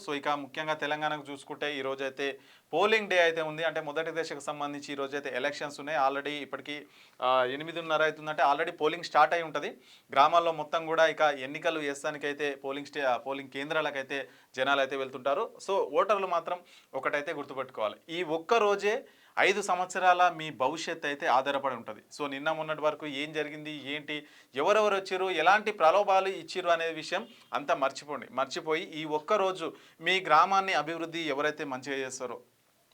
So ఇక ముఖ్యంగా తెలంగాణకు చూసుకుంటే ఈ రోజైతే పోలింగ్ డే అయితే ఉంది. అంటే మొదటి దశకు సంబంధించి ఈ రోజైతే ఎలక్షన్స్ ఉన్నాయి. ఆల్రెడీ ఇప్పటికి 8:30 అవుతుందంటే ఆల్రెడీ పోలింగ్ స్టార్ట్ అయి ఉంటుంది. గ్రామాల్లో మొత్తం కూడా ఇక ఎన్నికలు వేస్తానికైతే పోలింగ్ కేంద్రాలకైతే జనాలు అయితే వెళ్తుంటారు. సో ఓటర్లు మాత్రం ఒకటైతే గుర్తుపెట్టుకోవాలి, ఈ ఒక్క రోజే 5 సంవత్సరాల మీ భవిష్యత్ అయితే ఆధారపడి ఉంటుంది. సో నిన్న మొన్నటి వరకు ఏం జరిగింది, ఏంటి, ఎవరెవరు వచ్చారు, ఎలాంటి ప్రలోభాలు ఇచ్చిర్రు అనే విషయం అంతా మర్చిపోయి ఈ ఒక్కరోజు మీ గ్రామాన్ని అభివృద్ధి ఎవరైతే మంచిగా చేస్తారో,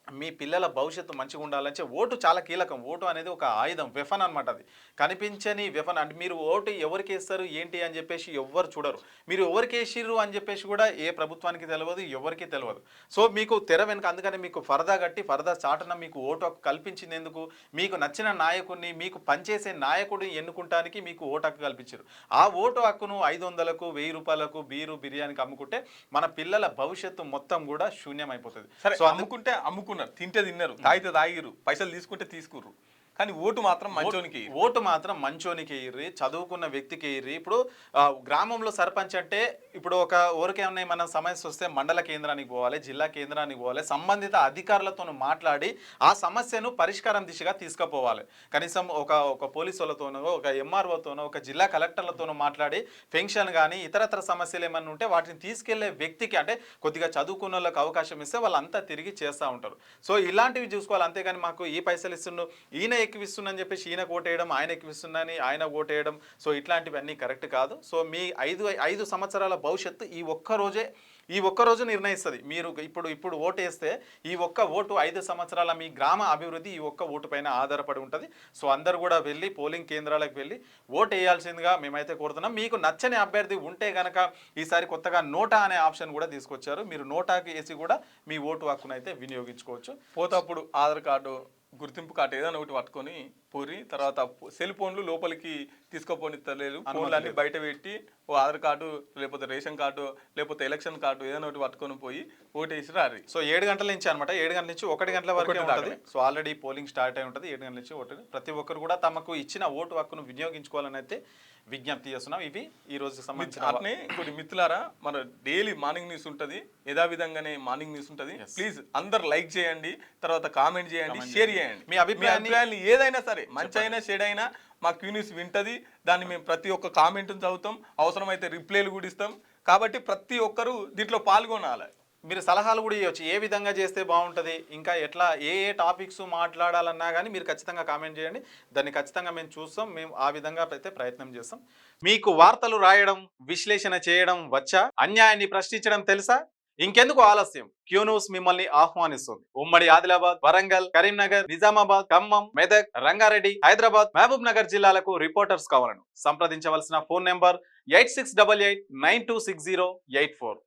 మీ పిల్లల భవిష్యత్తు మంచిగా ఉండాలంటే ఓటు చాలా కీలకం. ఓటు అనేది ఒక ఆయుధం, వెఫన్ అనమాట. అది కనిపించని వెఫన్. అంటే మీరు ఓటు ఎవరికి వేస్తారు ఏంటి అని చెప్పేసి ఎవ్వరు చూడరు. మీరు ఎవరికి వేసిర్రు అని చెప్పేసి కూడా ఏ ప్రభుత్వానికి తెలియదు, ఎవరికి తెలియదు. సో మీకు తెర వెనుక అందుకని మీకు ఫరదా కట్టి ఫరదా చాటున మీకు ఓటు హక్కు కల్పించింది ఎందుకు? మీకు నచ్చిన నాయకుడిని, మీకు పనిచేసే నాయకుడిని ఎన్నుకుంటానికి మీకు ఓటు హక్కు కల్పించారు. ఆ ఓటు హక్కును 500కు 1000 రూపాయలకు బీరు బిర్యానీకి అమ్ముకుంటే మన పిల్లల భవిష్యత్తు మొత్తం కూడా శూన్యం అయిపోతుంది. సో అమ్ముకుంటే తింటే తిన్నారు, తాగితే తాగిరు, పైసలు తీసుకుంటే తీసుకుర్రు, కానీ ఓటు మాత్రం మంచోనికి ఇర్రి, చదువుకున్న వ్యక్తికి ఇర్రి. ఇప్పుడు గ్రామంలో సర్పంచ్ అంటే ఇప్పుడు ఒక ఊరికేమన్నా మన సమస్య వస్తే మండల కేంద్రానికి పోవాలి, జిల్లా కేంద్రానికి పోవాలి, సంబంధిత అధికారులతో మాట్లాడి ఆ సమస్యను పరిష్కారం దిశగా తీసుకుపోవాలి. కనీసం ఒక పోలీసు వాళ్ళతోనో, ఒక ఎంఆర్ఓతోనో, ఒక జిల్లా కలెక్టర్లతోనో మాట్లాడి పెన్షన్ కానీ ఇతరత్ర సమస్యలు ఏమన్నా ఉంటే వాటిని తీసుకెళ్లే వ్యక్తికి, అంటే కొద్దిగా చదువుకున్న వాళ్ళకి అవకాశం ఇస్తే వాళ్ళంతా తిరిగి చేస్తూ ఉంటారు. సో ఇలాంటివి చూసుకోవాలి. అంతేగాని మాకు ఈ పైసలు ఇస్తుండు, ఈయన ఎక్కువిస్తుందని చెప్పేసి ఈయన ఓటేయడం, ఆయన ఎక్కువిస్తుందని ఆయన ఓటేయడం, సో ఇట్లాంటివన్నీ కరెక్ట్ కాదు. సో మీ 5 సంవత్సరాల భవిష్యత్తు ఈ ఒక్క రోజు నిర్ణయిస్తుంది. మీరు ఇప్పుడు ఓటు వేస్తే ఈ ఒక్క ఓటు 5 సంవత్సరాల మీ గ్రామ అభివృద్ధి ఈ ఒక్క ఓటు పైన ఆధారపడి ఉంటుంది. సో అందరు కూడా వెళ్ళి పోలింగ్ కేంద్రాలకు వెళ్ళి ఓటు వేయాల్సిందిగా మేమైతే కోరుతున్నాం. మీకు నచ్చని అభ్యర్థి ఉంటే కనుక ఈసారి కొత్తగా నోటా అనే ఆప్షన్ కూడా తీసుకొచ్చారు. మీరు నోటాకి వేసి కూడా మీ ఓటు హక్కును అయితే వినియోగించుకోవచ్చు. పోతప్పుడు ఆధార్ కార్డు, గుర్తింపు కార్డు ఏదైనా ఒకటి పట్టుకొని పోరి, తర్వాత సెల్ ఫోన్లు లోపలికి తీసుకోపోనిస్తలేదు, ఫోన్లన్నీ బయట పెట్టి ఓ ఆధార్ కార్డు లేకపోతే రేషన్ కార్డు లేకపోతే ఎలక్షన్ కార్డు ఏదైనా ఒకటి పట్టుకొని పోయి ఓటేసి రారి. సో 7 గంటల నుంచి అనమాట, 7 గంటల నుంచి 1 గంటల వరకు ఉంటుంది. సో ఆల్రెడీ పోలింగ్ స్టార్ట్ అయి ఉంటుంది. 7 గంటల నుంచి ఓటు. ప్రతి ఒక్కరు కూడా తమకు ఇచ్చిన ఓటు హక్కును వినియోగించుకోవాలని అయితే విజ్ఞప్తి చేస్తున్నాం. ఇవి ఈ రోజు సంబంధించిన. అట్నే ఇంకోటి మిత్రులారా, మన డైలీ మార్నింగ్ న్యూస్ ఉంటుంది, యథావిధంగానే మార్నింగ్ న్యూస్ ఉంటుంది. ప్లీజ్ అందరు లైక్ చేయండి, తర్వాత కామెంట్ చేయండి, షేర్ చేయండి. మీ అభిప్రాయాన్ని ఏదైనా సరే, మంచి అయినా చెడు అయినా మా క్యూ న్యూస్ వింటది. దాన్ని మేము ప్రతి ఒక్క కామెంట్ చదువుతాం, అవసరమైతే రిప్లైలు కూడా ఇస్తాం. కాబట్టి ప్రతి ఒక్కరు దీంట్లో పాల్గొనాలి. మీరు సలహాలు కూడా ఇవ్వచ్చు, ఏ విధంగా చేస్తే బాగుంటుంది, ఇంకా ఎట్లా ఏ టాపిక్స్ మాట్లాడాలన్నా కానీ మీరు ఖచ్చితంగా కామెంట్ చేయండి. దాన్ని ఖచ్చితంగా మేము చూస్తాం. మేము ఆ విధంగా అయితే ప్రయత్నం చేస్తాం. మీకు వార్తలు రాయడం, విశ్లేషణ చేయడం వచ్చా? అన్యాయాన్ని ప్రశ్నించడం తెలుసా? ఇంకెందుకు ఆలస్యం? క్యూ న్యూస్ మిమ్మల్ని ఆహ్వానిస్తుంది. ఉమ్మడి ఆదిలాబాద్, వరంగల్, కరీంనగర్, నిజామాబాద్, ఖమ్మం, మెదక్, రంగారెడ్డి, హైదరాబాద్, మహబూబ్ నగర్ జిల్లాలకు రిపోర్టర్స్ కావాలను సంప్రదించవలసిన ఫోన్ నెంబర్ 8688926084.